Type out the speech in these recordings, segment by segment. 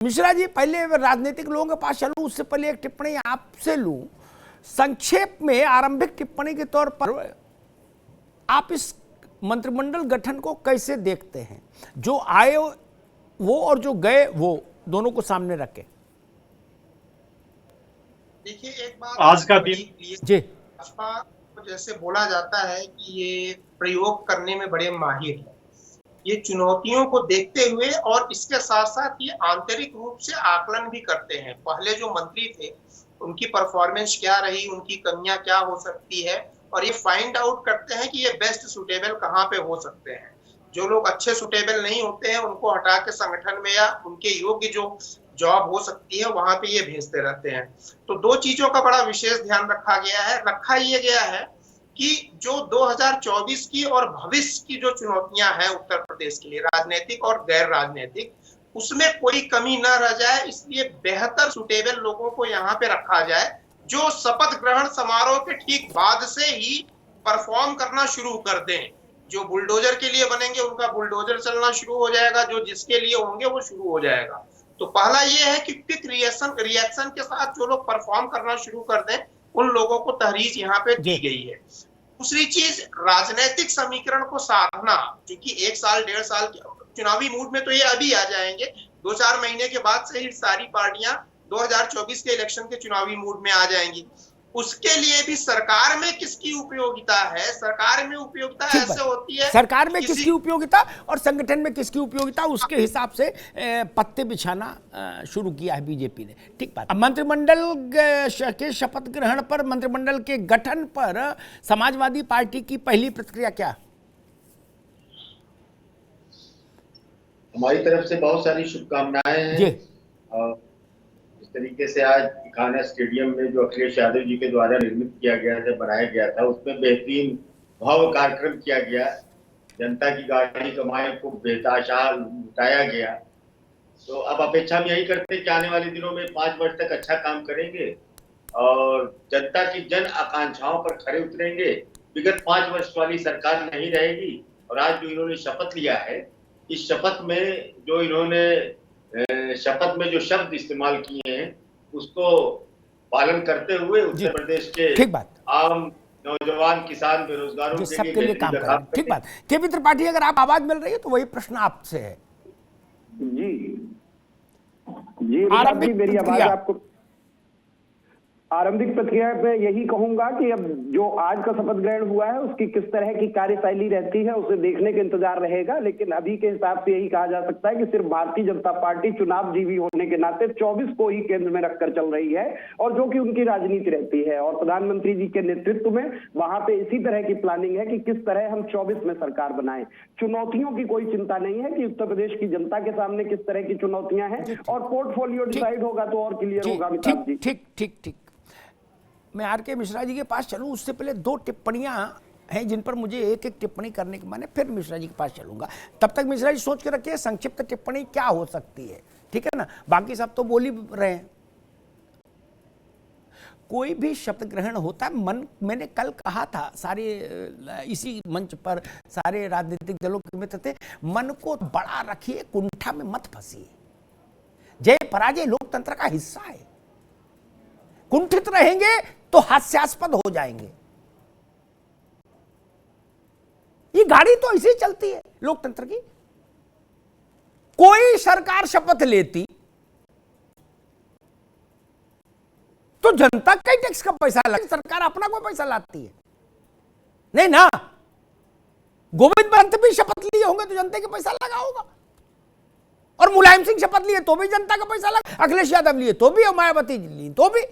मिश्रा जी, पहले राजनीतिक लोगों के पास चलूं उससे पहले एक टिप्पणी आपसे लूं। संक्षेप में आरंभिक टिप्पणी के तौर पर आप इस मंत्रिमंडल गठन को कैसे देखते हैं, जो आए वो और जो गए वो दोनों को सामने रखे? देखिए, एक बात आज का दिन जी, भाजपा को जैसे बोला जाता है कि ये प्रयोग करने में बड़े माहिर है। ये चुनौतियों को देखते हुए और इसके साथ साथ ये आंतरिक रूप से आकलन भी करते हैं। पहले जो मंत्री थे उनकी परफॉर्मेंस क्या रही, उनकी कमियां क्या हो सकती है, और ये फाइंड आउट करते हैं कि ये बेस्ट सुटेबल कहाँ पे हो सकते हैं। जो लोग अच्छे सुटेबल नहीं होते हैं उनको हटा के संगठन में या उनके योग्य जो जॉब हो सकती है वहां पे ये भेजते रहते हैं। तो दो चीजों का बड़ा विशेष ध्यान रखा ये गया है कि जो 2024 की और भविष्य की जो चुनौतियां हैं उत्तर प्रदेश के लिए, राजनीतिक और गैर राजनीतिक, उसमें कोई कमी न रह जाए, इसलिए बेहतर सुटेबल लोगों को यहाँ पे रखा जाए जो शपथ ग्रहण समारोह के ठीक बाद से ही परफॉर्म करना शुरू कर दें। जो बुलडोजर के लिए बनेंगे उनका बुलडोजर चलना शुरू हो जाएगा, जो जिसके लिए होंगे वो शुरू हो जाएगा। तो पहला ये है कि क्विक रिएक्शन के साथ जो लोग परफॉर्म करना शुरू कर दें उन लोगों को तहरीर यहाँ पे दी गई है। दूसरी चीज, राजनीतिक समीकरण को साधना, क्योंकि 1 साल 1.5 साल के चुनावी मूड में तो ये अभी आ जाएंगे, 2-4 महीने के बाद से ही सारी पार्टियां 2024 के इलेक्शन के चुनावी मूड में आ जाएंगी। उसके लिए भी सरकार में किसकी उपयोगिता है, सरकार में उपयोगिता ऐसे होती है, सरकार में किसकी उपयोगिता और संगठन में किसकी उपयोगिता, उसके हिसाब से पत्ते बिछाना शुरू किया है बीजेपी ने। ठीक बात। मंत्रिमंडल के शपथ ग्रहण पर, मंत्रिमंडल के गठन पर समाजवादी पार्टी की पहली प्रतिक्रिया क्या? हमारी तरफ से बहुत सारी शुभकामनाएं हैं। इस तरीके से आज खाना स्टेडियम में जो अखिलेश यादव जी के द्वारा निर्मित किया गया था, बनाया गया था, उसमें बेहतरीन भव्य कार्यक्रम किया गया। जनता की गाड़ी कमाई को बेताशाह लुटाया गया। तो अब अपेक्षा भी यही करते हैं कि आने वाले दिनों में 5 वर्ष तक अच्छा काम करेंगे और जनता की जन आकांक्षाओं पर खरे उतरेंगे। विगत 5 वर्ष वाली सरकार नहीं रहेगी। और आज जो इन्होंने शपथ लिया है, इस शपथ में जो इन्होंने शपथ में जो शब्द इस्तेमाल किए हैं उसको पालन करते हुए उत्तर प्रदेश के आम नौजवान किसान बेरोजगारों के लिए काम करें। ठीक बात। केपी त्रिपाठी, अगर आप आवाज मिल रही है तो वही प्रश्न आपसे है। जी जी, मेरी आवाज आपको? आरंभिक प्रतिक्रिया पे यही कहूंगा कि अब जो आज का शपथ ग्रहण हुआ है उसकी किस तरह की कार्यशैली रहती है उसे देखने के इंतजार रहेगा। लेकिन अभी के हिसाब से यही कहा जा सकता है कि सिर्फ भारतीय जनता पार्टी चुनाव जीवी होने के नाते 24 को ही केंद्र में रखकर चल रही है और जो कि उनकी राजनीति रहती है। और प्रधानमंत्री जी के नेतृत्व में वहां पे इसी तरह की प्लानिंग है कि किस तरह हम 24 में सरकार बनाए। चुनौतियों की कोई चिंता नहीं है कि उत्तर प्रदेश की जनता के सामने किस तरह की चुनौतियां हैं, और पोर्टफोलियो डिसाइड होगा तो और क्लियर होगा। अमिताभ जी, ठीक ठीक ठीक। मैं आर.के. मिश्रा जी के पास चलूं उससे पहले 2 टिप्पणियां हैं जिन पर मुझे एक टिप्पणी करने के माने फिर मिश्रा जी के पास चलूंगा। तब तक मिश्रा जी सोच के रखिए संक्षिप्त टिप्पणी क्या हो सकती है, ठीक है ना? बाकी सब तो बोल ही रहे हैं। कोई भी शपथ ग्रहण होता है, मैंने कल कहा था, सारे इसी मंच पर सारे राजनीतिक दलों के मित्र थे, मन को बड़ा रखिए, कुंठा में मत फंसिए। जय पराजय लोकतंत्र का हिस्सा है। कुंठित रहेंगे तो हास्यास्पद हो जाएंगे। ये गाड़ी तो ऐसे ही चलती है लोकतंत्र की। कोई सरकार शपथ लेती तो जनता का ही टैक्स का पैसा लगा, सरकार अपना कोई पैसा लाती है नहीं ना। गोविंद पंत भी शपथ लिए होंगे तो जनता के पैसा लगा होगा, और मुलायम सिंह शपथ लिए तो भी जनता का पैसा लगा, अखिलेश यादव लिए तो भी, और मायावती जी लिए तो भी।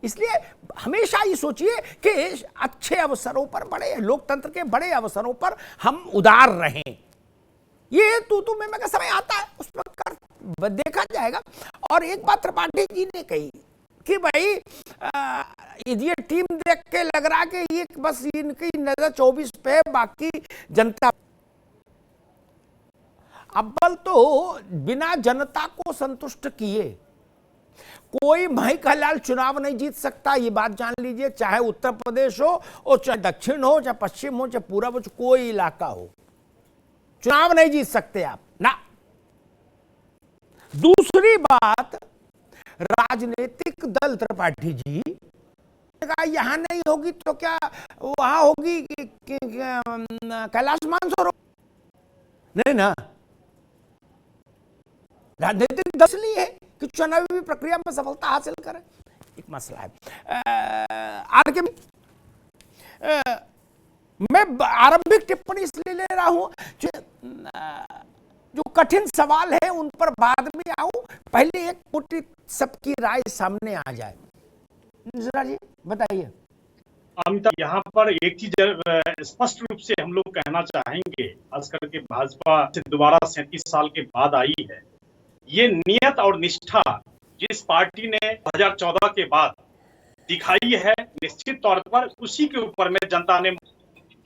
इसलिए हमेशा ये सोचिए कि अच्छे अवसरों पर, बड़े लोकतंत्र के बड़े अवसरों पर हम उदार रहें। ये तू मैं का समय आता है, उस पर देखा जाएगा। और एक बात त्रिपाठी जी ने कही कि भाई ये टीम देख के लग रहा कि ये बस इनकी नजर 24 पे, बाकी जनता। अव्वल तो बिना जनता को संतुष्ट किए कोई महिकालाल चुनाव नहीं जीत सकता, ये बात जान लीजिए। चाहे उत्तर प्रदेश हो और चाहे दक्षिण हो, चाहे पश्चिम हो, चाहे पूरब हो, कोई इलाका हो, चुनाव नहीं जीत सकते आप ना। दूसरी बात, राजनीतिक दल त्रिपाठी जी का यहां नहीं होगी तो क्या वहां होगी कैलाश मानसरोवर? नहीं ना। राजनीतिक दल इसलिए है कि चुनावी प्रक्रिया में सफलता हासिल करें, एक मसला है। आर के मैं आरंभिक टिप्पणी इसलिए ले रहा हूं जो कठिन सवाल है उन पर बाद में आऊं, पहले एक मोटी सबकी राय सामने आ जाए। जरा जी बताइए। अमिताभ, यहाँ पर एक चीज स्पष्ट रूप से हम लोग कहना चाहेंगे, खास करके भाजपा से दोबारा 37 साल के बाद आई है, ये नियत और निष्ठा जिस पार्टी ने 2014 के बाद दिखाई है, निश्चित तौर पर उसी के ऊपर में जनता ने,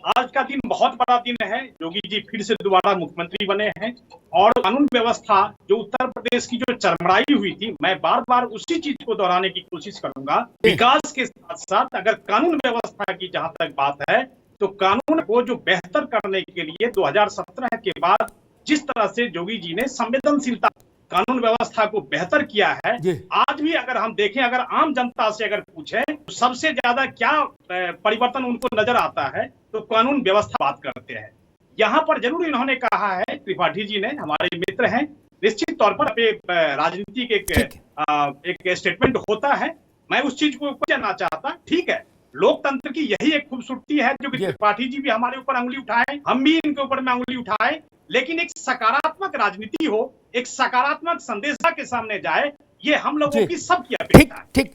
आज का दिन बहुत बड़ा दिन है। योगी जी फिर से दोबारा मुख्यमंत्री बने हैं और कानून व्यवस्था जो उत्तर प्रदेश की जो चरमराई हुई थी, मैं बार बार उसी चीज को दोहराने की कोशिश करूंगा। विकास के साथ साथ अगर कानून व्यवस्था की जहां तक बात है तो कानून को जो बेहतर करने के लिए 2017 के बाद जिस तरह से योगी जी ने संवेदनशीलता कानून व्यवस्था को बेहतर किया है, आज भी अगर हम देखें, अगर आम जनता से अगर पूछें तो सबसे ज्यादा क्या परिवर्तन उनको नजर आता है तो कानून व्यवस्था बात करते हैं। यहाँ पर जरूर इन्होंने कहा है, त्रिपाठी जी ने, हमारे मित्र हैं, निश्चित तौर पर राजनीति के एक स्टेटमेंट होता है, मैं उस चीज को जानना चाहता। ठीक है, लोकतंत्र की यही एक खूबसूरती है जो त्रिपाठी जी भी हमारे ऊपर अंगुली उठाए, हम भी इनके ऊपर में अंगुली उठाए, लेकिन एक सकारात्मक राजनीति हो, एक सकारात्मक संदेश के सामने जाए, ये हम लोगों की सबकी अपेक्षा है। ठीक